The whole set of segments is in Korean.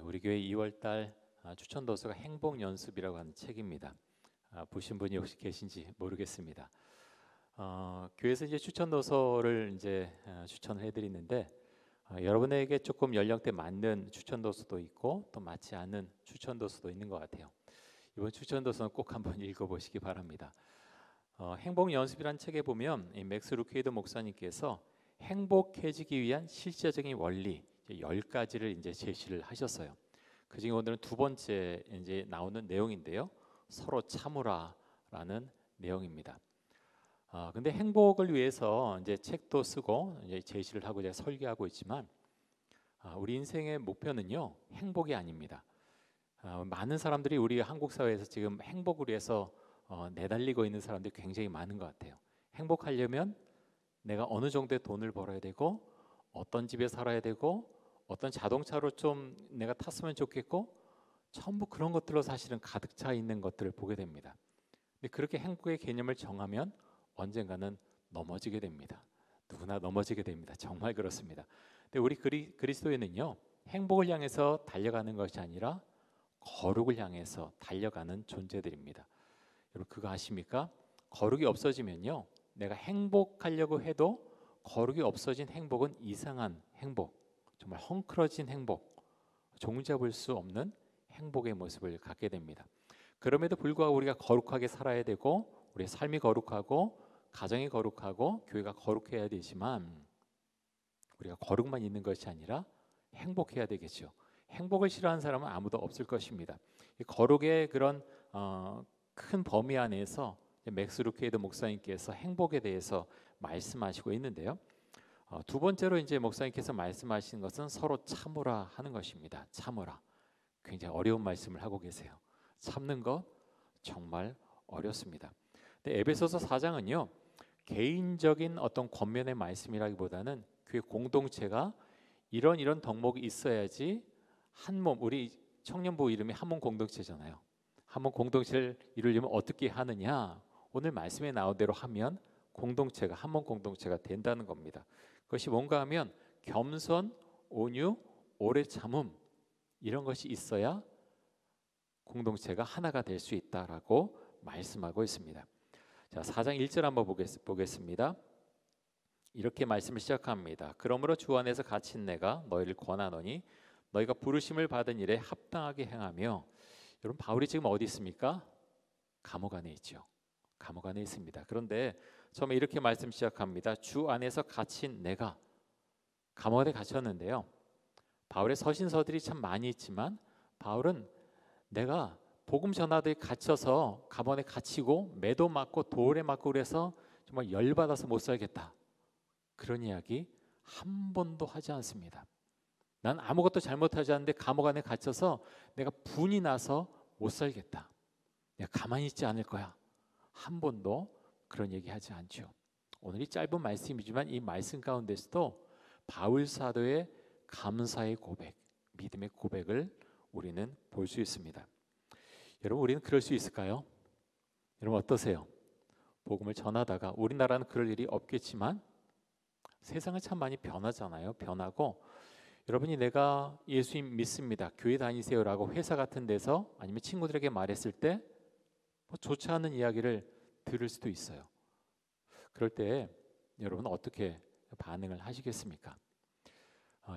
우리 교회 2월달 추천 도서가 행복 연습이라고 하는 책입니다. 보신 분이 혹시 계신지 모르겠습니다. 교회에서 이제 추천 도서를 이제 추천을 해드리는데 여러분에게 조금 연령대 맞는 추천 도서도 있고 또 맞지 않는 추천 도서도 있는 것 같아요. 이번 추천 도서는 꼭 한번 읽어보시기 바랍니다. 행복 연습이라는 책에 보면 이 맥스 루케이드 목사님께서 행복해지기 위한 실제적인 원리 10가지를 이제 제시를 하셨어요. 그중에 오늘은 두 번째 이제 나오는 내용인데요. 서로 참으라라는 내용입니다. 근데 행복을 위해서 이제 책도 쓰고 이제 제시를 하고 제가 설계하고 있지만 우리 인생의 목표는요 행복이 아닙니다. 많은 사람들이 우리 한국 사회에서 지금 행복을 위해서 내달리고 있는 사람들이 굉장히 많은 것 같아요. 행복하려면 내가 어느 정도의 돈을 벌어야 되고 어떤 집에 살아야 되고 어떤 자동차로 좀 내가 탔으면 좋겠고 전부 그런 것들로 사실은 가득 차 있는 것들을 보게 됩니다. 근데 그렇게 행복의 개념을 정하면 언젠가는 넘어지게 됩니다. 누구나 넘어지게 됩니다. 정말 그렇습니다. 근데 우리 그리스도인은요 행복을 향해서 달려가는 것이 아니라 거룩을 향해서 달려가는 존재들입니다. 여러분 그거 아십니까? 거룩이 없어지면요 내가 행복하려고 해도 거룩이 없어진 행복은 이상한 행복, 정말 헝클어진 행복, 종잡을 수 없는 행복의 모습을 갖게 됩니다. 그럼에도 불구하고 우리가 거룩하게 살아야 되고 우리의 삶이 거룩하고 가정이 거룩하고 교회가 거룩해야 되지만 우리가 거룩만 있는 것이 아니라 행복해야 되겠죠. 행복을 싫어하는 사람은 아무도 없을 것입니다. 이 거룩의 그런 큰 범위 안에서 맥스 루케이드 목사님께서 행복에 대해서 말씀하시고 있는데요. 두 번째로 이제 목사님께서 말씀하시는 것은 서로 참으라 하는 것입니다. 참으라. 굉장히 어려운 말씀을 하고 계세요. 참는 것 정말 어렵습니다. 근데 에베소서 4장은요. 개인적인 어떤 권면의 말씀이라기보다는 그 공동체가 이런 덕목이 있어야지 한 몸, 우리 청년부 이름이 한몸 공동체잖아요. 한몸 공동체를 이루려면 어떻게 하느냐? 오늘 말씀에 나온 대로 하면 공동체가 한몸 공동체가 된다는 겁니다. 그것이 뭔가 하면 겸손, 온유, 오래 참음 이런 것이 있어야 공동체가 하나가 될 수 있다라고 말씀하고 있습니다. 자, 4장 1절 한번 보겠습니다. 이렇게 말씀을 시작합니다. 그러므로 주 안에서 갇힌 내가 너희를 권하노니 너희가 부르심을 받은 일에 합당하게 행하며. 여러분 바울이 지금 어디 있습니까? 감옥 안에 있죠. 감옥 안에 있습니다. 그런데 처음에 이렇게 말씀 시작합니다. 주 안에서 갇힌 내가. 감옥 안에 갇혔는데요. 바울의 서신서들이 참 많이 있지만 바울은 내가 복음 전하들이 갇혀서 감옥에 갇히고 매도 맞고 돌에 맞고 그래서 정말 열받아서 못 살겠다. 그런 이야기 한 번도 하지 않습니다. 난 아무것도 잘못하지 않는데 감옥 안에 갇혀서 내가 분이 나서 못 살겠다. 내가 가만히 있지 않을 거야. 한 번도 그런 얘기하지 않죠. 오늘이 짧은 말씀이지만 이 말씀 가운데서도 바울 사도의 감사의 고백, 믿음의 고백을 우리는 볼 수 있습니다. 여러분 우리는 그럴 수 있을까요? 여러분 어떠세요? 복음을 전하다가 우리나라는 그럴 일이 없겠지만 세상은 참 많이 변하잖아요. 변하고 여러분이 내가 예수님 믿습니다. 교회 다니세요라고 회사 같은 데서 아니면 친구들에게 말했을 때 뭐 좋지 않은 이야기를 들을 수도 있어요. 그럴 때 여러분은 어떻게 반응을 하시겠습니까?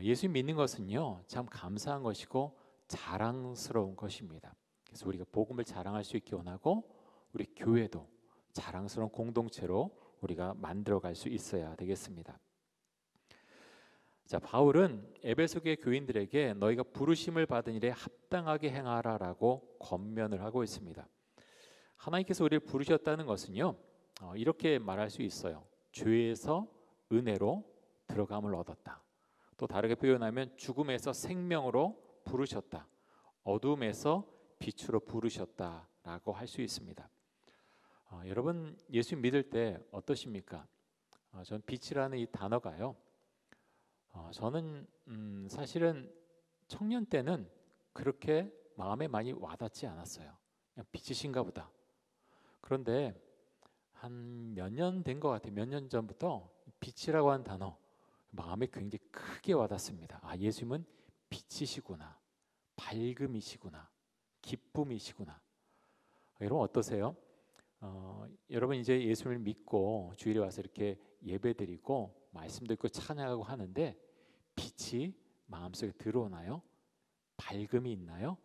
예수님 믿는 것은요 참 감사한 것이고 자랑스러운 것입니다. 그래서 우리가 복음을 자랑할 수 있게 원하고 우리 교회도 자랑스러운 공동체로 우리가 만들어갈 수 있어야 되겠습니다. 자, 바울은 에베소교회 교인들에게 너희가 부르심을 받은 일에 합당하게 행하라라고 권면을 하고 있습니다. 하나님께서 우리를 부르셨다는 것은요 이렇게 말할 수 있어요. 죄에서 은혜로 들어감을 얻었다. 또 다르게 표현하면 죽음에서 생명으로 부르셨다. 어둠에서 빛으로 부르셨다라고 할 수 있습니다. 여러분 예수 믿을 때 어떠십니까? 전 빛이라는 이 단어가요. 저는 사실은 청년 때는 그렇게 마음에 많이 와닿지 않았어요. 그냥 빛이신가 보다. 그런데 한 몇 년 된 것 같아요. 몇 년 전부터 빛이라고 하는 단어 마음에 굉장히 크게 와닿습니다. 아, 예수님은 빛이시구나, 밝음이시구나, 기쁨이시구나. 여러분 어떠세요? 여러분 이제 예수님을 믿고 주일에 와서 이렇게 예배드리고 말씀 듣고 찬양하고 하는데 빛이 마음속에 들어오나요? 밝음이 있나요?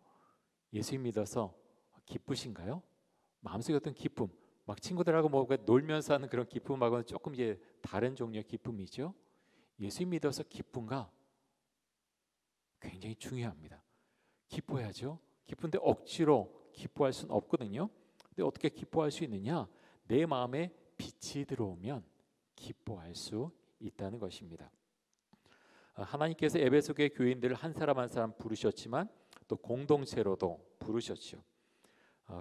예수님 믿어서 기쁘신가요? 마음속에 어떤 기쁨, 막 친구들하고 뭐 놀면서 하는 그런 기쁨하고는 조금 이제 다른 종류의 기쁨이죠. 예수님 믿어서 기쁜가? 굉장히 중요합니다. 기뻐야죠. 기쁜데 억지로 기뻐할 수는 없거든요. 근데 어떻게 기뻐할 수 있느냐? 내 마음에 빛이 들어오면 기뻐할 수 있다는 것입니다. 하나님께서 에베소 교회 교인들을 한 사람 한 사람 부르셨지만 또 공동체로도 부르셨죠.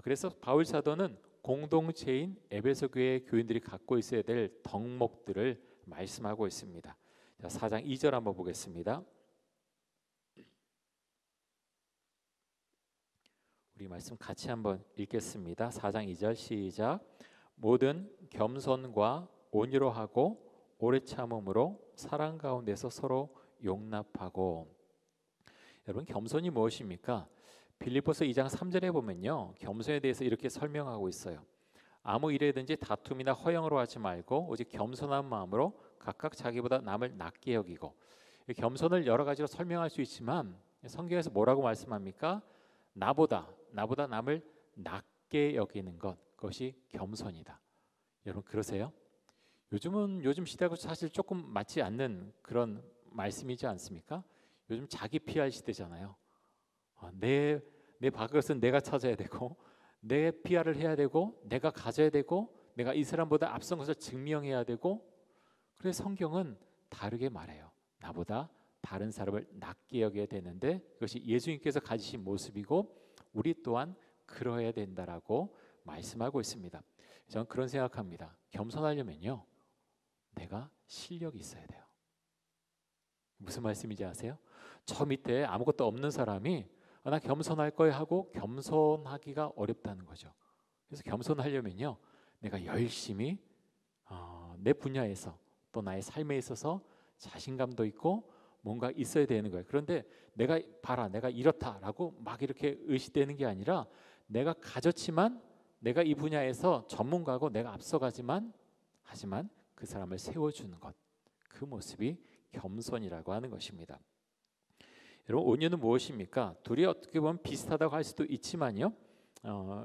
그래서 바울 사도는 공동체인 에베소 교회 교인들이 갖고 있어야 될 덕목들을 말씀하고 있습니다. 자, 4장 2절 한번 보겠습니다. 우리 말씀 같이 한번 읽겠습니다. 4장 2절 시작. 모든 겸손과 온유로 하고 오래 참음으로 사랑 가운데서 서로 용납하고. 여러분 겸손이 무엇입니까? 빌립보서 2장 3절에 보면요, 겸손에 대해서 이렇게 설명하고 있어요. 아무 일에든지 다툼이나 허영으로 하지 말고 오직 겸손한 마음으로 각각 자기보다 남을 낮게 여기고. 겸손을 여러 가지로 설명할 수 있지만 성경에서 뭐라고 말씀합니까? 나보다 남을 낮게 여기는 것, 그것이 겸손이다. 여러분 그러세요? 요즘 시대하고 사실 조금 맞지 않는 그런 말씀이지 않습니까? 요즘 자기 PR 시대잖아요. 내 밥그릇은 내가 찾아야 되고, 내 PR을 해야 되고, 내가 가져야 되고, 내가 이 사람보다 앞선 것을 증명해야 되고. 그래서 성경은 다르게 말해요. 나보다 다른 사람을 낮게 여겨야 되는데 그것이 예수님께서 가지신 모습이고 우리 또한 그러해야 된다라고 말씀하고 있습니다. 저는 그런 생각합니다. 겸손하려면요, 내가 실력이 있어야 돼요. 무슨 말씀인지 아세요? 저 밑에 아무것도 없는 사람이 나 겸손할 거야 하고 겸손하기가 어렵다는 거죠. 그래서 겸손하려면요, 내가 열심히 내 분야에서 또 나의 삶에 있어서 자신감도 있고 뭔가 있어야 되는 거예요. 그런데 내가 봐라, 내가 이렇다라고 막 이렇게 의식되는 게 아니라 내가 가졌지만 내가 이 분야에서 전문가고 내가 앞서가지만 하지만 그 사람을 세워주는 것, 그 모습이 겸손이라고 하는 것입니다. 여러분 온유는 무엇입니까? 둘이 어떻게 보면 비슷하다고 할 수도 있지만요,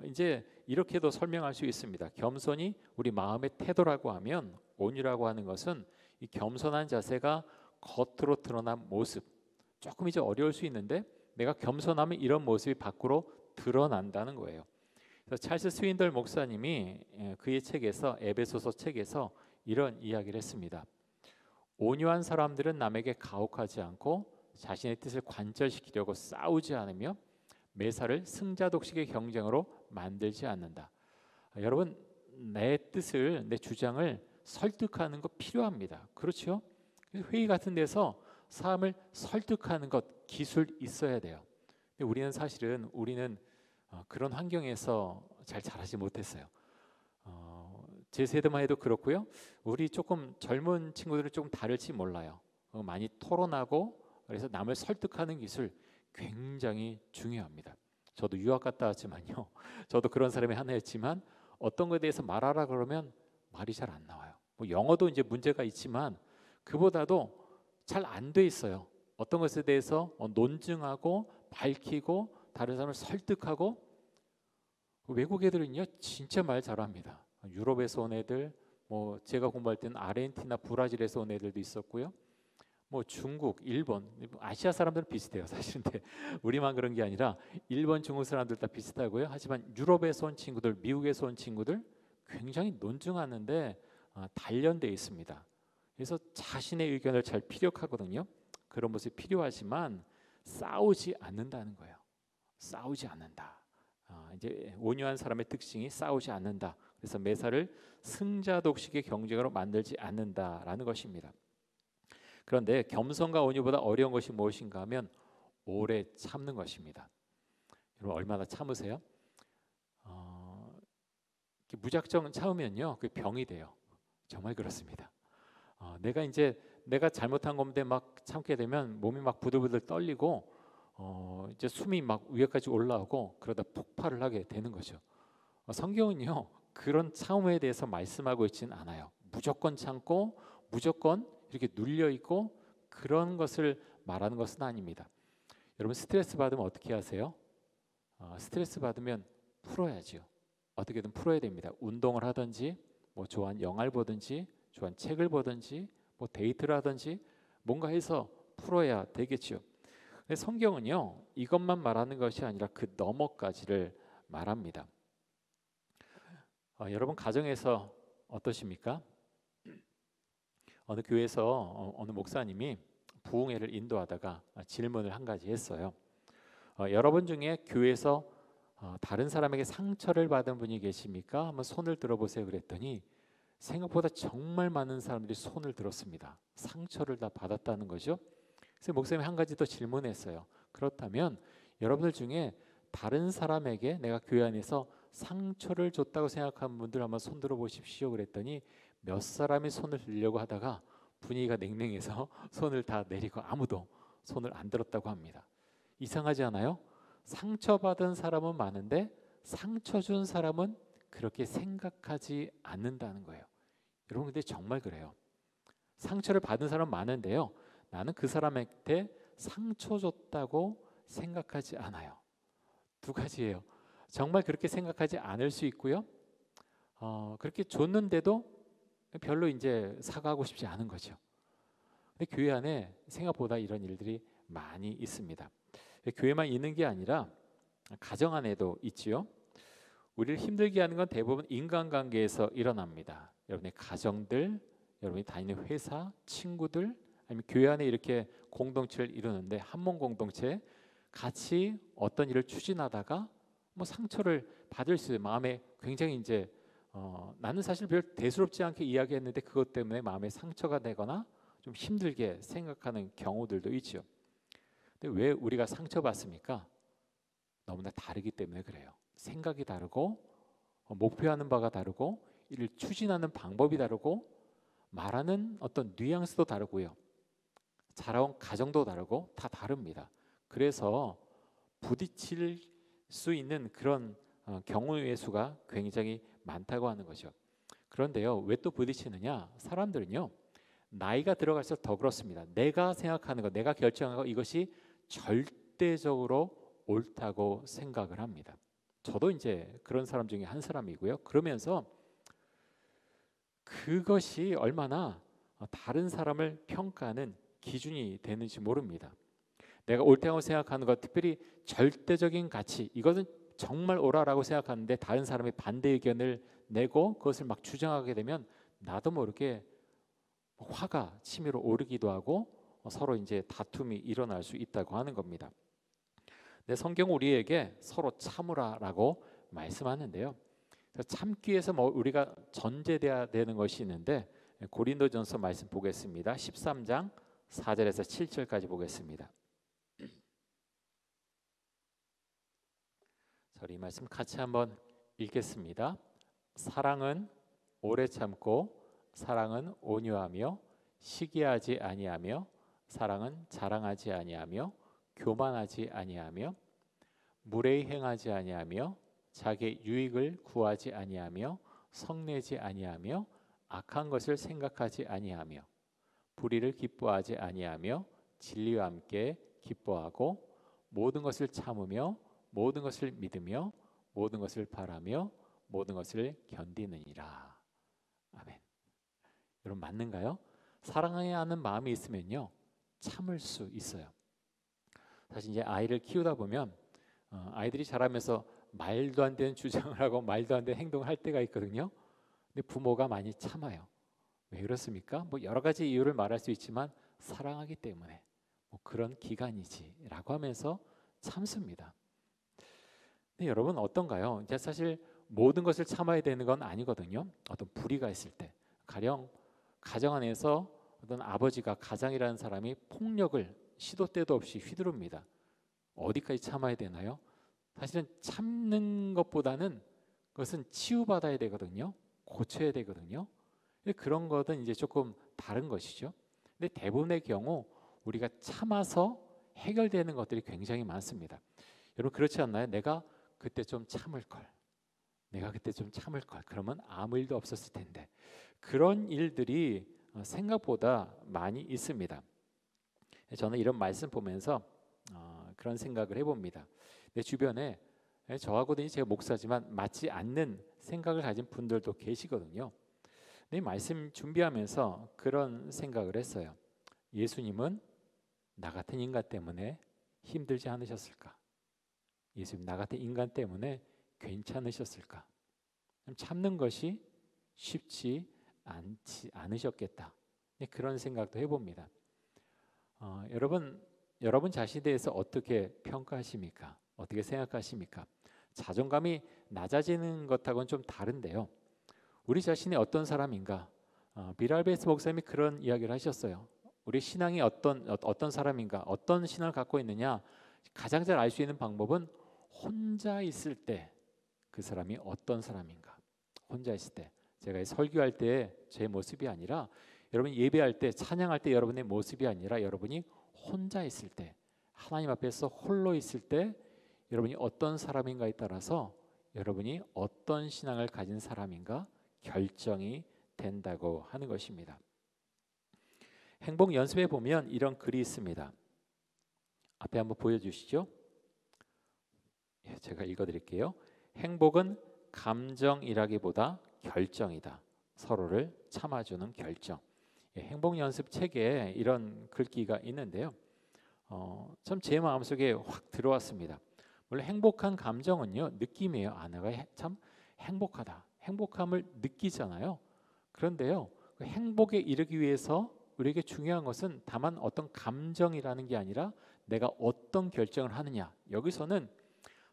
이제 이렇게도 설명할 수 있습니다. 겸손이 우리 마음의 태도라고 하면 온유라고 하는 것은 이 겸손한 자세가 겉으로 드러난 모습, 조금 이제 어려울 수 있는데 내가 겸손하면 이런 모습이 밖으로 드러난다는 거예요. 그래서 찰스 스윈덜 목사님이 그의 책에서, 에베소서 책에서 이런 이야기를 했습니다. 온유한 사람들은 남에게 가혹하지 않고 자신의 뜻을 관철시키려고 싸우지 않으며 매사를 승자 독식의 경쟁으로 만들지 않는다. 여러분 내 뜻을, 내 주장을 설득하는 거 필요합니다. 그렇죠? 회의 같은 데서 사람을 설득하는 것 기술 있어야 돼요. 근데 우리는 그런 환경에서 잘 자라지 못했어요. 제 세대만 해도 그렇고요. 우리 조금 젊은 친구들은 조금 다를지 몰라요. 많이 토론하고 그래서 남을 설득하는 기술 굉장히 중요합니다. 저도 유학 갔다 왔지만요, 저도 그런 사람이 하나였지만 어떤 것에 대해서 말하라 그러면 말이 잘 안 나와요. 뭐 영어도 이제 문제가 있지만 그보다도 잘 안 돼 있어요. 어떤 것에 대해서 논증하고 밝히고 다른 사람을 설득하고. 외국 애들은요 진짜 말 잘합니다. 유럽에서 온 애들, 뭐 제가 공부할 때는 아르헨티나, 브라질에서 온 애들도 있었고요. 뭐 중국, 일본, 아시아 사람들은 비슷해요 사실. 근데 우리만 그런 게 아니라 일본, 중국 사람들 다 비슷하고요. 하지만 유럽에서 온 친구들, 미국에서 온 친구들 굉장히 논증하는데 단련되어 있습니다. 그래서 자신의 의견을 잘 피력하거든요. 그런 모습이 필요하지만 싸우지 않는다는 거예요. 싸우지 않는다. 이제 온유한 사람의 특징이 싸우지 않는다. 그래서 매사를 승자 독식의 경쟁으로 만들지 않는다라는 것입니다. 그런데 겸손과 온유보다 어려운 것이 무엇인가 하면 오래 참는 것입니다. 여러분 얼마나 참으세요? 무작정 참으면요, 그 병이 돼요. 정말 그렇습니다. 내가 이제 내가 잘못한 건데 막 참게 되면 몸이 막 부들부들 떨리고 이제 숨이 막 위에까지 올라오고 그러다 폭발을 하게 되는 거죠. 성경은요 그런 참음에 대해서 말씀하고 있지는 않아요. 무조건 참고 무조건 이렇게 눌려 있고 그런 것을 말하는 것은 아닙니다. 여러분 스트레스 받으면 어떻게 하세요? 스트레스 받으면 풀어야죠. 어떻게든 풀어야 됩니다. 운동을 하든지 뭐 좋아하는 영화를 보든지 좋아하는 책을 보든지 뭐 데이트를 하든지 뭔가 해서 풀어야 되겠죠. 근데 성경은요 이것만 말하는 것이 아니라 그 너머까지를 말합니다. 여러분 가정에서 어떠십니까? 어느 교회에서 어느 목사님이 부흥회를 인도하다가 질문을 한 가지 했어요. 여러분 중에 교회에서 다른 사람에게 상처를 받은 분이 계십니까? 한번 손을 들어보세요. 그랬더니 생각보다 정말 많은 사람들이 손을 들었습니다. 상처를 다 받았다는 거죠. 그래서 목사님이 한 가지 더 질문했어요. 그렇다면 여러분들 중에 다른 사람에게 내가 교회 안에서 상처를 줬다고 생각하는 분들 한번 손 들어보십시오. 그랬더니 몇 사람이 손을 들려고 하다가 분위기가 냉랭해서 손을 다 내리고 아무도 손을 안 들었다고 합니다. 이상하지 않아요? 상처받은 사람은 많은데 상처 준 사람은 그렇게 생각하지 않는다는 거예요. 여러분 근데 정말 그래요. 상처를 받은 사람 많은데요. 나는 그 사람한테 상처 줬다고 생각하지 않아요. 두 가지예요. 정말 그렇게 생각하지 않을 수 있고요. 그렇게 줬는데도 별로 이제 사과하고 싶지 않은 거죠. 근데 교회 안에 생각보다 이런 일들이 많이 있습니다. 교회만 있는 게 아니라 가정 안에도 있지요. 우리를 힘들게 하는 건 대부분 인간관계에서 일어납니다. 여러분의 가정들, 여러분이 다니는 회사, 친구들, 아니면 교회 안에 이렇게 공동체를 이루는데 한몸 공동체 같이 어떤 일을 추진하다가 뭐 상처를 받을 수 있어요. 마음에 굉장히 이제 나는 사실 별 대수롭지 않게 이야기했는데 그것 때문에 마음에 상처가 되거나 좀 힘들게 생각하는 경우들도 있죠. 근데 왜 우리가 상처받습니까? 너무나 다르기 때문에 그래요. 생각이 다르고 목표하는 바가 다르고 이를 추진하는 방법이 다르고 말하는 어떤 뉘앙스도 다르고요. 자라온 가정도 다르고 다 다릅니다. 그래서 부딪힐 수 있는 그런 경우의 수가 굉장히 많다고 하는 거죠. 그런데요, 왜 또 부딪히느냐? 사람들은요, 나이가 들어갈수록 더 그렇습니다. 내가 생각하는 것, 내가 결정한 것 이것이 절대적으로 옳다고 생각을 합니다. 저도 이제 그런 사람 중에 한 사람이고요. 그러면서 그것이 얼마나 다른 사람을 평가하는 기준이 되는지 모릅니다. 내가 옳다고 생각하는 것, 특별히 절대적인 가치, 이것은 정말 옳아라고 생각하는데 다른 사람이 반대 의견을 내고 그것을 막 주장하게 되면 나도 모르게 화가 치밀어 오르기도 하고 서로 이제 다툼이 일어날 수 있다고 하는 겁니다. 근데 성경 우리에게 서로 참으라라고 말씀하는데요. 참기 위해서 뭐 우리가 전제돼야 되는 것이 있는데 고린도전서 말씀 보겠습니다. 13장 4절에서 7절까지 보겠습니다. 이 말씀 같이 한번 읽겠습니다. 사랑은 오래 참고 사랑은 온유하며 시기하지 아니하며 사랑은 자랑하지 아니하며 교만하지 아니하며 무례히 행하지 아니하며 자기 유익을 구하지 아니하며 성내지 아니하며 악한 것을 생각하지 아니하며 불의를 기뻐하지 아니하며 진리와 함께 기뻐하고 모든 것을 참으며 모든 것을 믿으며 모든 것을 바라며 모든 것을 견디느니라. 아멘. 여러분 맞는가요? 사랑해야 하는 마음이 있으면요 참을 수 있어요. 사실 이제 아이를 키우다 보면 아이들이 자라면서 말도 안 되는 주장을 하고 말도 안 되는 행동을 할 때가 있거든요. 근데 부모가 많이 참아요. 왜 그렇습니까? 뭐 여러 가지 이유를 말할 수 있지만 사랑하기 때문에 뭐 그런 기간이지라고 하면서 참습니다. 근데 여러분 어떤가요? 이제 사실 모든 것을 참아야 되는 건 아니거든요. 어떤 불의가 있을 때, 가령 가정 안에서 어떤 아버지가 가장이라는 사람이 폭력을 시도 때도 없이 휘두릅니다. 어디까지 참아야 되나요? 사실은 참는 것보다는 그것은 치유받아야 되거든요. 고쳐야 되거든요. 그런 것은 이제 조금 다른 것이죠. 근데 대부분의 경우 우리가 참아서 해결되는 것들이 굉장히 많습니다. 여러분 그렇지 않나요? 내가 그때 좀 참을 걸. 내가 그때 좀 참을 걸. 그러면 아무 일도 없었을 텐데. 그런 일들이 생각보다 많이 있습니다. 저는 이런 말씀 보면서 그런 생각을 해봅니다. 내 주변에 저하고도 제가 목사지만 맞지 않는 생각을 가진 분들도 계시거든요. 이 말씀 준비하면서 그런 생각을 했어요. 예수님은 나 같은 인간 때문에 힘들지 않으셨을까? 예수님 나 같은 인간 때문에 괜찮으셨을까? 참는 것이 쉽지 않으셨겠다. 그런 생각도 해봅니다. 여러분 자신에 대해서 어떻게 평가하십니까? 어떻게 생각하십니까? 자존감이 낮아지는 것하고는 좀 다른데요. 우리 자신이 어떤 사람인가? 빌 알베스 목사님이 그런 이야기를 하셨어요. 우리 신앙이 어떤 사람인가? 어떤 신앙을 갖고 있느냐? 가장 잘 알 수 있는 방법은 혼자 있을 때 그 사람이 어떤 사람인가? 혼자 있을 때 제가 설교할 때 제 모습이 아니라 여러분 예배할 때 찬양할 때 여러분의 모습이 아니라 여러분이 혼자 있을 때 하나님 앞에서 홀로 있을 때 여러분이 어떤 사람인가에 따라서 여러분이 어떤 신앙을 가진 사람인가 결정이 된다고 하는 것입니다. 행복 연습에 보면 이런 글이 있습니다. 앞에 한번 보여주시죠. 제가 읽어드릴게요. 행복은 감정이라기보다 결정이다. 서로를 참아주는 결정. 행복 연습 책에 이런 글귀가 있는데요. 참 제 마음속에 확 들어왔습니다. 원래 행복한 감정은요 느낌이에요. 내가 참 행복하다. 행복함을 느끼잖아요. 그런데요 그 행복에 이르기 위해서 우리에게 중요한 것은 다만 어떤 감정이라는 게 아니라 내가 어떤 결정을 하느냐. 여기서는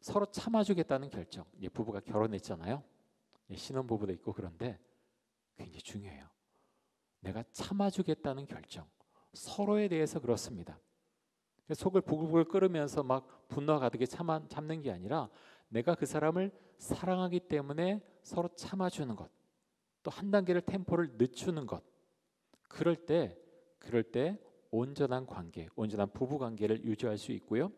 서로 참아주겠다는 결정. 부부가 결혼했잖아요. 신혼부부도 있고 그런데 굉장히 중요해요. 내가 참아주겠다는 결정. 서로에 대해서 그렇습니다. 속을 부글부글 끓으면서 막 분노가 가득히 참는 게 아니라 내가 그 사람을 사랑하기 때문에 서로 참아주는 것. 또 한 단계를 템포를 늦추는 것. 그럴 때 온전한 관계, 온전한 부부 관계를 유지할 수 있고요.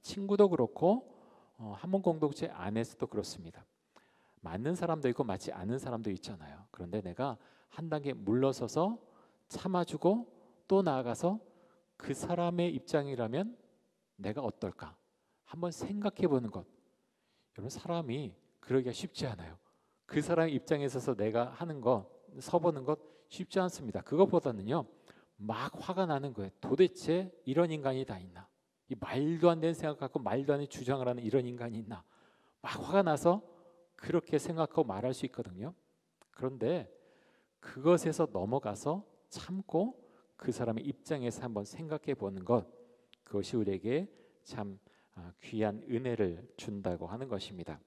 친구도 그렇고 한문 공동체 안에서도 그렇습니다. 맞는 사람도 있고 맞지 않는 사람도 있잖아요. 그런데 내가 한 단계 물러서서 참아주고 또 나아가서 그 사람의 입장이라면 내가 어떨까? 한번 생각해 보는 것. 여러분 사람이 그러기가 쉽지 않아요. 그 사람의 입장에 서서 내가 하는 것, 서보는 것 쉽지 않습니다. 그것보다는요. 막 화가 나는 거예요. 도대체 이런 인간이 다 있나? 이 말도 안 되는 생각 갖고 말도 안 되는 주장을 하는 이런 인간이 있나? 막 화가 나서 그렇게 생각하고 말할 수 있거든요. 그런데 그것에서 넘어가서 참고 그 사람의 입장에서 한번 생각해 보는 것, 그것이 우리에게 참 귀한 은혜를 준다고 하는 것입니다.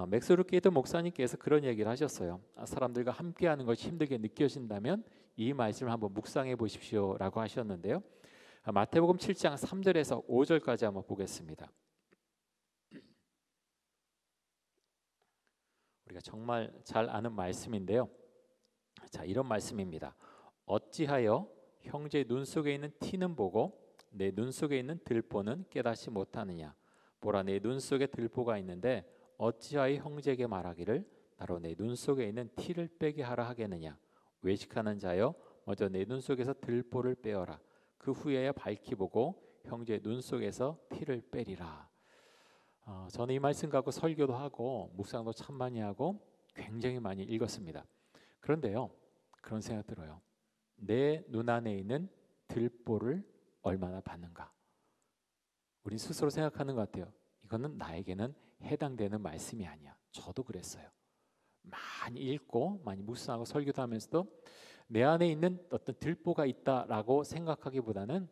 맥스 루키드 목사님께서 그런 얘기를 하셨어요. 사람들과 함께하는 것이 힘들게 느껴진다면 이 말씀을 한번 묵상해 보십시오라고 하셨는데요. 마태복음 7장 3절에서 5절까지 한번 보겠습니다. 우리가 정말 잘 아는 말씀인데요. 자, 이런 말씀입니다. 어찌하여 형제 눈 속에 있는 티는 보고 내 눈 속에 있는 들보는 깨닫지 못하느냐? 보라, 내 눈 속에 들보가 있는데 어찌하여 형제에게 말하기를 나로 내 눈 속에 있는 티를 빼게 하라 하겠느냐? 외식하는 자여 먼저 내 눈 속에서 들보를 빼어라. 그 후에야 밝히 보고 형제의 눈 속에서 티를 빼리라. 저는 이 말씀 갖고 설교도 하고 묵상도 참 많이 하고 굉장히 많이 읽었습니다. 그런데요, 그런 생각 들어요. 내 눈 안에 있는 들보를 얼마나 봤는가? 우리 스스로 생각하는 것 같아요. 이거는 나에게는 해당되는 말씀이 아니야. 저도 그랬어요. 많이 읽고 많이 묵상하고 설교도 하면서도 내 안에 있는 어떤 들보가 있다라고 생각하기보다는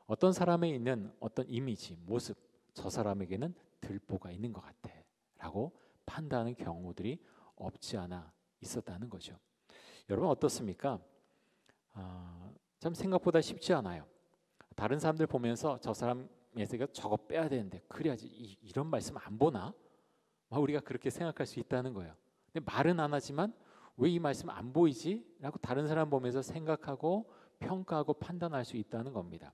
어떤 사람에 있는 어떤 이미지, 모습, 저 사람에게는 들보가 있는 것 같아 라고 판단하는 경우들이 없지 않아 있었다는 거죠. 여러분 어떻습니까? 참 생각보다 쉽지 않아요. 다른 사람들 보면서 저 사람에서 저거 빼야 되는데 그래야지 이런 말씀 안 보나? 우리가 그렇게 생각할 수 있다는 거예요. 근데 말은 안 하지만 왜 이 말씀 안 보이지? 라고 다른 사람 보면서 생각하고 평가하고 판단할 수 있다는 겁니다.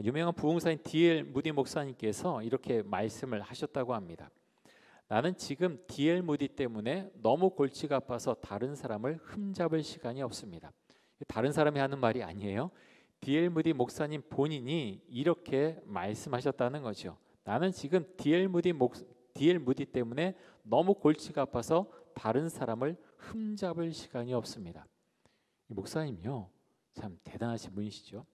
유명한 부흥사인 D.L. 무디 목사님께서 이렇게 말씀을 하셨다고 합니다. 나는 지금 D.L. 무디 때문에 너무 골치가 아파서 다른 사람을 흠잡을 시간이 없습니다. 다른 사람이 하는 말이 아니에요. D.L. 무디 목사님 본인이 이렇게 말씀하셨다는 거죠. 나는 지금 D.L. 무디 때문에 너무 골치가 아파서 다른 사람을 흠잡을 시간이 없습니다. 이 목사님요, 참 대단하신 분이시죠.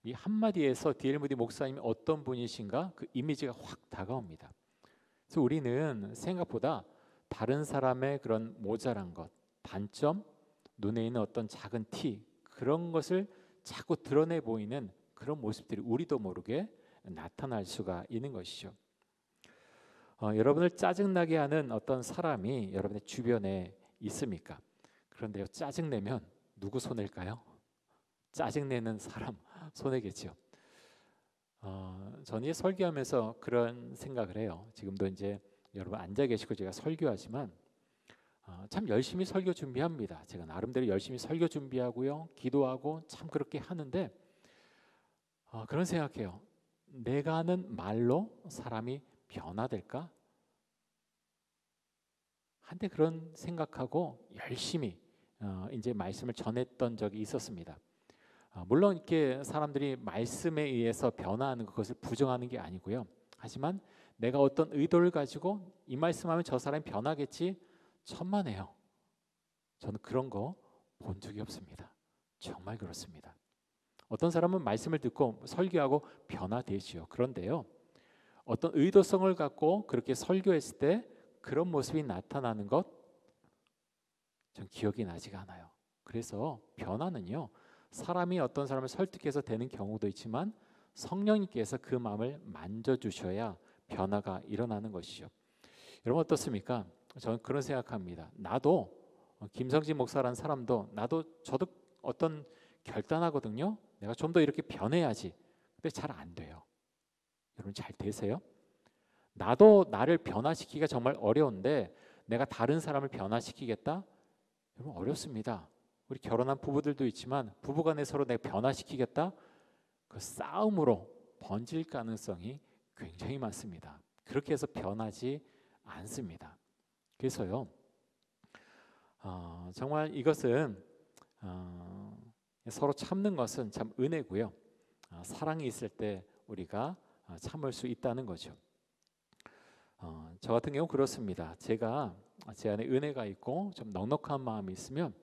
이 한마디에서 D.L. 무디 목사님이 어떤 분이신가 그 이미지가 확 다가옵니다. 그래서 우리는 생각보다 다른 사람의 그런 모자란 것, 단점, 눈에 있는 어떤 작은 티, 그런 것을 자꾸 드러내 보이는 그런 모습들이 우리도 모르게 나타날 수가 있는 것이죠. 여러분을 짜증나게 하는 어떤 사람이 여러분의 주변에 있습니까? 그런데요, 짜증내면 누구 손해일까요? 짜증내는 사람 손해겠죠. 저는 설교하면서 그런 생각을 해요. 지금도 이제 여러분 앉아 계시고 제가 설교하지만 참 열심히 설교 준비합니다. 제가 나름대로 열심히 설교 준비하고요, 기도하고 참 그렇게 하는데 그런 생각해요. 내가 하는 말로 사람이 변화될까? 한때 그런 생각하고 열심히 이제 말씀을 전했던 적이 있었습니다. 물론 이렇게 사람들이 말씀에 의해서 변화하는 그것을 부정하는 게 아니고요. 하지만 내가 어떤 의도를 가지고 이 말씀하면 저 사람이 변하겠지, 천만에요. 저는 그런 거 본 적이 없습니다. 정말 그렇습니다. 어떤 사람은 말씀을 듣고 설교하고 변화되지요. 그런데요, 어떤 의도성을 갖고 그렇게 설교했을 때 그런 모습이 나타나는 것, 전 기억이 나지가 않아요. 그래서 변화는요, 사람이 어떤 사람을 설득해서 되는 경우도 있지만 성령님께서 그 마음을 만져주셔야 변화가 일어나는 것이죠. 여러분 어떻습니까? 저는 그런 생각합니다. 나도 김성진 목사라는 사람도 저도 어떤 결단하거든요. 내가 좀 더 이렇게 변해야지. 근데 잘 안 돼요. 여러분 잘 되세요? 나도 나를 변화시키기가 정말 어려운데 내가 다른 사람을 변화시키겠다? 여러분 어렵습니다. 우리 결혼한 부부들도 있지만 부부간에 서로 내가 변화시키겠다? 그 싸움으로 번질 가능성이 굉장히 많습니다. 그렇게 해서 변하지 않습니다. 그래서요, 정말 이것은 서로 참는 것은 참 은혜고요. 사랑이 있을 때 우리가 참을 수 있다는 거죠. 저 같은 경우 그렇습니다. 제가 제 안에 은혜가 있고 좀 넉넉한 마음이 있으면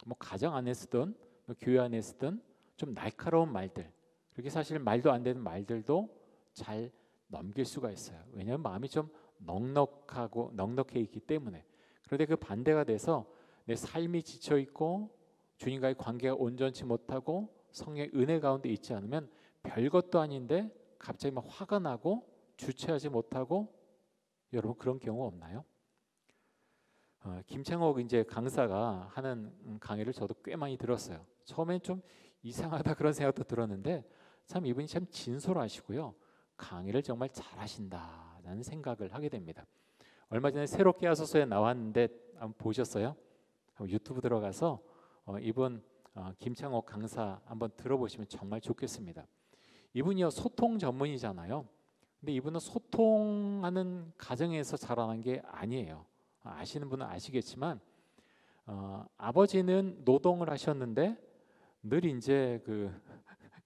뭐 가정 안에서든 뭐 교회 안에서든 좀 날카로운 말들, 그렇게 사실 말도 안 되는 말들도 잘 넘길 수가 있어요. 왜냐하면 마음이 좀 넉넉해 있기 때문에. 그런데 그 반대가 돼서 내 삶이 지쳐 있고 주님과의 관계가 온전치 못하고 성령의 은혜 가운데 있지 않으면 별것도 아닌데 갑자기 막 화가 나고 주체하지 못하고, 여러분 그런 경우 없나요? 김창옥 이제 강사가 하는 강의를 저도 꽤 많이 들었어요. 처음엔 좀 이상하다 그런 생각도 들었는데 참 이분이 참 진솔하시고요, 강의를 정말 잘하신다라는 생각을 하게 됩니다. 얼마 전에 새롭게 하소서에 나왔는데 한번 보셨어요? 유튜브 들어가서 이분 김창옥 강사 한번 들어보시면 정말 좋겠습니다. 이분이요 소통 전문이잖아요. 근데 이분은 소통하는 가정에서 자라난 게 아니에요. 아시는 분은 아시겠지만 아버지는 노동을 하셨는데 늘 이제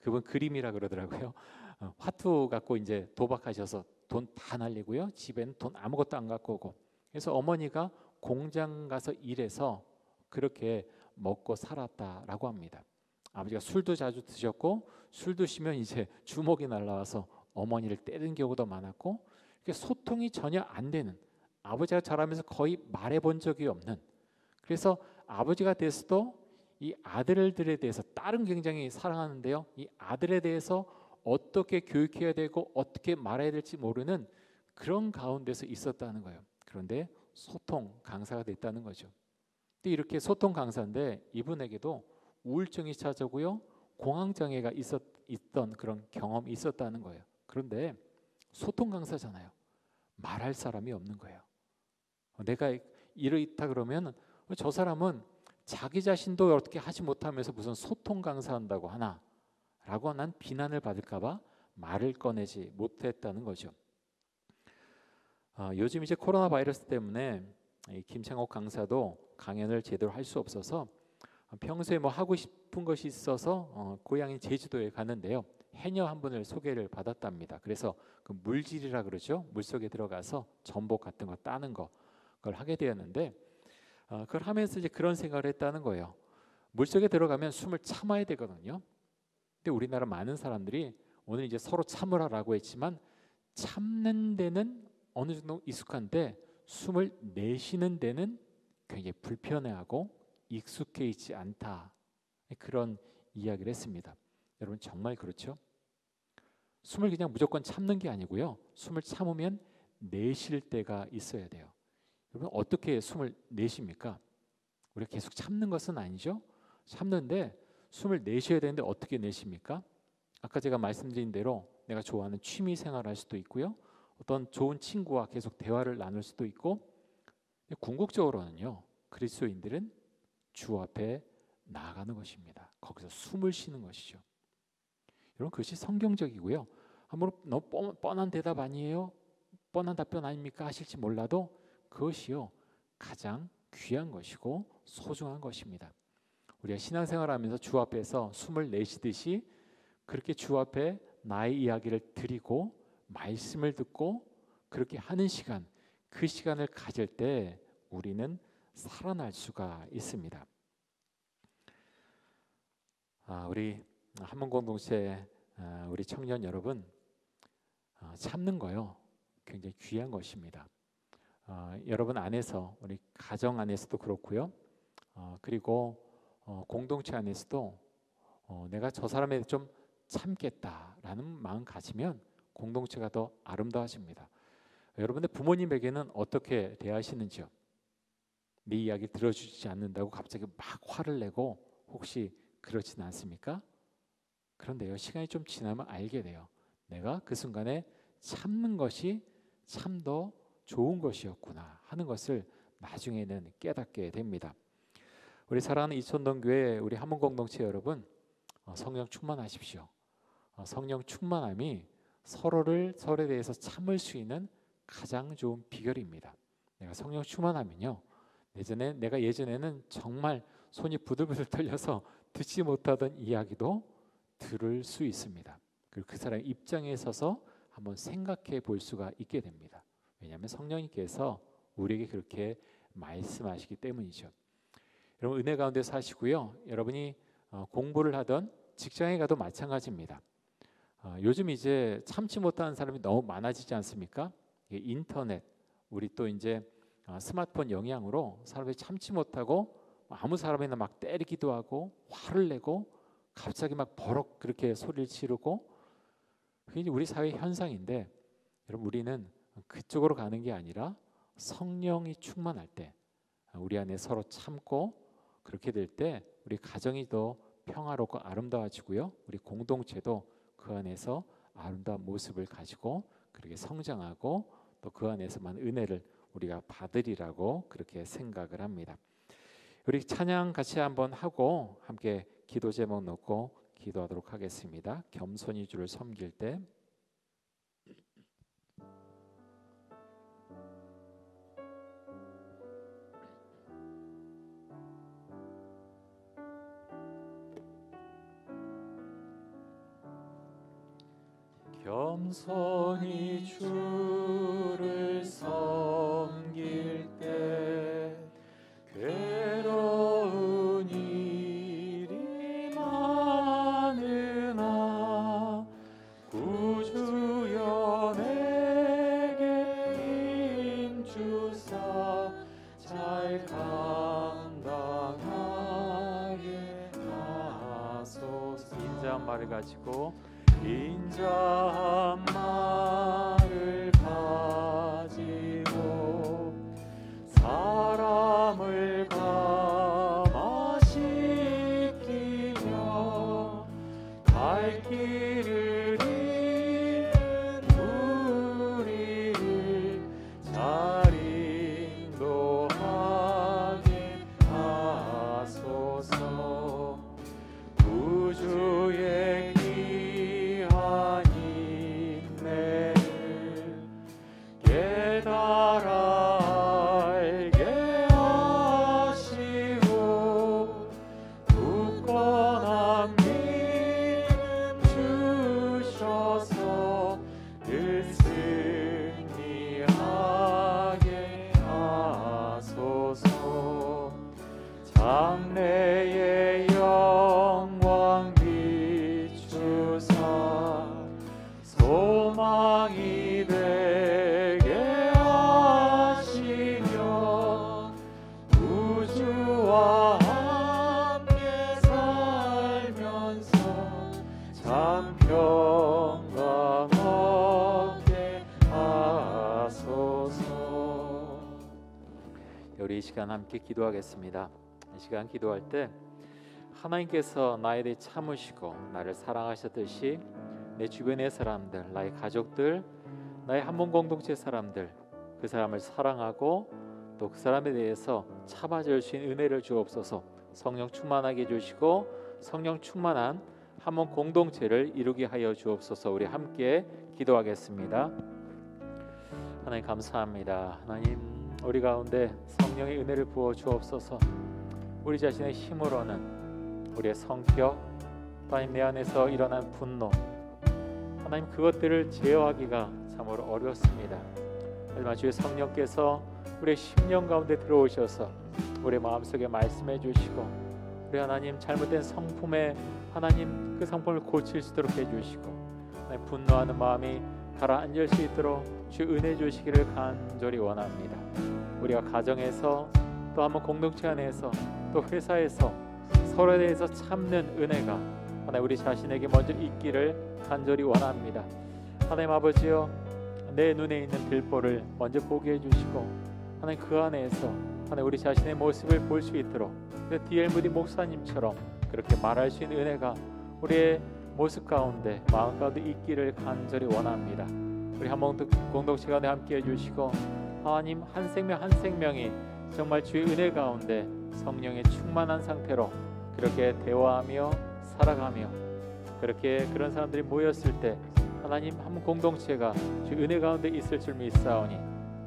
그분 그림이라 그러더라고요. 화투 갖고 이제 도박하셔서 돈 다 날리고요. 집에는 돈 아무것도 안 갖고 오고. 그래서 어머니가 공장 가서 일해서 그렇게 먹고 살았다라고 합니다. 아버지가 술도 자주 드셨고 술 드시면 이제 주먹이 날라와서 어머니를 때린 경우도 많았고, 소통이 전혀 안 되는, 아버지가 자라면서 거의 말해본 적이 없는, 그래서 아버지가 돼서도 이 아들들에 대해서, 딸은 굉장히 사랑하는데요, 이 아들에 대해서 어떻게 교육해야 되고 어떻게 말해야 될지 모르는 그런 가운데서 있었다는 거예요. 그런데 소통 강사가 됐다는 거죠. 근데 이렇게 소통 강사인데 이분에게도 우울증이 찾아오고요, 공황장애가 있던 그런 경험이 있었다는 거예요. 그런데 소통 강사잖아요. 말할 사람이 없는 거예요. 내가 이렇다 그러면 저 사람은 자기 자신도 어떻게 하지 못하면서 무슨 소통 강사한다고 하나? 라고 난 비난을 받을까 봐 말을 꺼내지 못했다는 거죠. 요즘 이제 코로나 바이러스 때문에 이 김창옥 강사도 강연을 제대로 할 수 없어서 평소에 뭐 하고 싶은 것이 있어서 고향인 제주도에 갔는데요. 해녀 한 분을 소개를 받았답니다. 그래서 그 물질이라 그러죠. 물속에 들어가서 전복 같은 거 따는 거 그걸 하게 되었는데 그걸 하면서 이제 그런 생각을 했다는 거예요. 물속에 들어가면 숨을 참아야 되거든요. 근데 우리나라 많은 사람들이 오늘 이제 서로 참으라라고 했지만 참는 데는 어느 정도 익숙한데 숨을 내쉬는 데는 굉장히 불편해하고 익숙해 있지 않다. 그런 이야기를 했습니다. 여러분 정말 그렇죠? 숨을 그냥 무조건 참는 게 아니고요. 숨을 참으면 내쉴 때가 있어야 돼요. 여러분 어떻게 숨을 내쉽니까? 우리가 계속 참는 것은 아니죠. 참는데 숨을 내쉬어야 되는데 어떻게 내쉽니까? 아까 제가 말씀드린 대로 내가 좋아하는 취미 생활을 할 수도 있고요. 어떤 좋은 친구와 계속 대화를 나눌 수도 있고, 궁극적으로는요. 그리스도인들은 주 앞에 나아가는 것입니다. 거기서 숨을 쉬는 것이죠. 여러분 그것이 성경적이고요. 한번 너무 뻔한 대답 아니에요? 뻔한 답변 아닙니까? 하실지 몰라도 그것이요 가장 귀한 것이고 소중한 것입니다. 우리가 신앙생활하면서 주 앞에서 숨을 내쉬듯이 그렇게 주 앞에 나의 이야기를 드리고 말씀을 듣고 그렇게 하는 시간, 그 시간을 가질 때 우리는 살아날 수가 있습니다. 우리 한문공동체 우리 청년 여러분 참는 거요 굉장히 귀한 것입니다. 여러분 안에서 우리 가정 안에서도 그렇고요. 그리고 공동체 안에서도 내가 저 사람에 좀 참겠다라는 마음 가지면 공동체가 더 아름다워집니다. 여러분들 부모님에게는 어떻게 대하시는지요? 네 이야기 들어주지 않는다고 갑자기 막 화를 내고 혹시 그렇지는 않습니까? 그런데요 시간이 좀 지나면 알게 돼요. 내가 그 순간에 참는 것이 참 더 좋은 것이었구나 하는 것을 나중에는 깨닫게 됩니다. 우리 사랑하는 이천동교회 우리 한문공동체 여러분 성령 충만하십시오. 성령 충만함이 서로에 대해서 참을 수 있는 가장 좋은 비결입니다. 내가 성령 충만하면요 내가 예전에는 정말 손이 부들부들 떨려서 듣지 못하던 이야기도 들을 수 있습니다. 그리고 그 사람의 입장에 서서 한번 생각해 볼 수가 있게 됩니다. 왜냐하면 성령님께서 우리에게 그렇게 말씀하시기 때문이죠. 여러분 은혜 가운데 사시고요. 여러분이 공부를 하던 직장에 가도 마찬가지입니다. 요즘 이제 참지 못하는 사람이 너무 많아지지 않습니까? 인터넷, 우리 또 이제 스마트폰 영향으로 사람들이 참지 못하고 아무 사람이나 막 때리기도 하고 화를 내고 갑자기 막 버럭 그렇게 소리를 지르고 그게 우리 사회 현상인데 여러분 우리는 그쪽으로 가는 게 아니라 성령이 충만할 때 우리 안에 서로 참고 그렇게 될 때 우리 가정이 더 평화롭고 아름다워지고요. 우리 공동체도 그 안에서 아름다운 모습을 가지고 그렇게 성장하고 또 그 안에서만 은혜를 우리가 받으리라고 그렇게 생각을 합니다. 우리 찬양 같이 한번 하고 함께 기도 제목 놓고 기도하도록 하겠습니다. 겸손히 주를 섬길 때 겸손히 주를 섬길 때 괴로운 일이 많으나 구주여 내게 힘주사 잘 감당하게 하소서. 인자한 말을 가지고 인자한 말을 가지고 사람을 감화시키며 갈 길을 잃은 우리를 잘 인도하게 하소서. 참 평강 얻게 하소서. 우리 이 시간 함께 기도하겠습니다. 이 시간 기도할 때 하나님께서 나에 대해 참으시고 나를 사랑하셨듯이 내 주변의 사람들, 나의 가족들, 나의 한몸 공동체 사람들, 그 사람을 사랑하고 또 그 사람에 대해서 참아줄 수 있는 은혜를 주옵소서. 성령 충만하게 해주시고 성령 충만한 한몸 공동체를 이루게 하여 주옵소서. 우리 함께 기도하겠습니다. 하나님 감사합니다. 하나님 우리 가운데 성령의 은혜를 부어 주옵소서. 우리 자신의 힘으로는 우리의 성격, 하나님 내 안에서 일어난 분노, 하나님 그것들을 제어하기가 참으로 어렵습니다. 하지만 주의 성령께서 우리의 심령 가운데 들어오셔서 우리의 마음속에 말씀해 주시고 우리 하나님 잘못된 성품에 하나님 그 성품을 고칠 수 있도록 해주시고 하나님 분노하는 마음이 가라앉을 수 있도록 주 은혜 주시기를 간절히 원합니다. 우리가 가정에서 또 한번 공동체 안에서 또 회사에서 서로에 대해서 참는 은혜가 하나님 우리 자신에게 먼저 있기를 간절히 원합니다. 하나님 아버지여 내 눈에 있는 들보를 먼저 보게 해주시고 하나님 그 안에서 하나님 우리 자신의 모습을 볼 수 있도록 D.L. 무디 목사님처럼 그렇게 말할 수 있는 은혜가 우리의 모습 가운데 마음 가운데 있기를 간절히 원합니다. 우리 한몸 공동체 가운데 함께 해주시고 하나님 한 생명 한 생명이 정말 주의 은혜 가운데 성령의 충만한 상태로 그렇게 대화하며 살아가며 그렇게 그런 사람들이 모였을 때 하나님 한 공동체가 주 은혜 가운데 있을 줄 믿사오니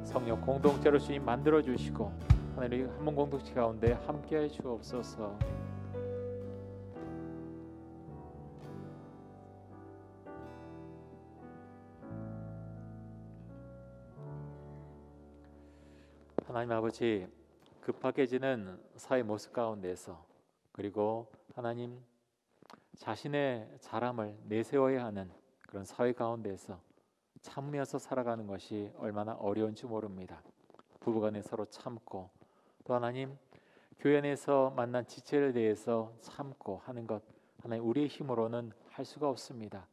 성령 공동체로 주님 만들어 주시고 하나님 한 공동체 가운데 함께해 주옵소서. 하나님 아버지 급박해지는 사회 모습 가운데서 그리고 하나님 자신의 자람을 내세워야 하는 그런 사회 가운데서 참으면서 살아가는 것이 얼마나 어려운지 모릅니다. 부부간에 서로 참고 또 하나님 교회 안에서 만난 지체에 대해서 참고 하는 것 하나님 우리의 힘으로는 할 수가 없습니다.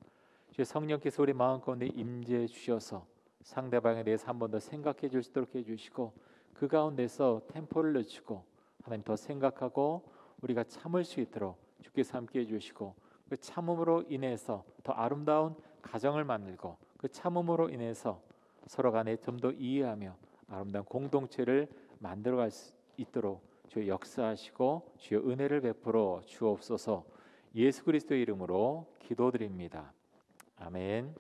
주의 성령께서 우리 마음 가운데 임재해 주셔서 상대방에 대해서 한 번 더 생각해 줄 수 있도록 해주시고 그 가운데서 템포를 늦추고 하나님 더 생각하고 우리가 참을 수 있도록 주께서 함께 해주시고 그 참음으로 인해서 더 아름다운 가정을 만들고 그 참음으로 인해서 서로 간에 좀 더 이해하며 아름다운 공동체를 만들어갈 수 있도록 주의 역사하시고 주의 은혜를 베풀어 주옵소서. 예수 그리스도의 이름으로 기도드립니다. 아멘.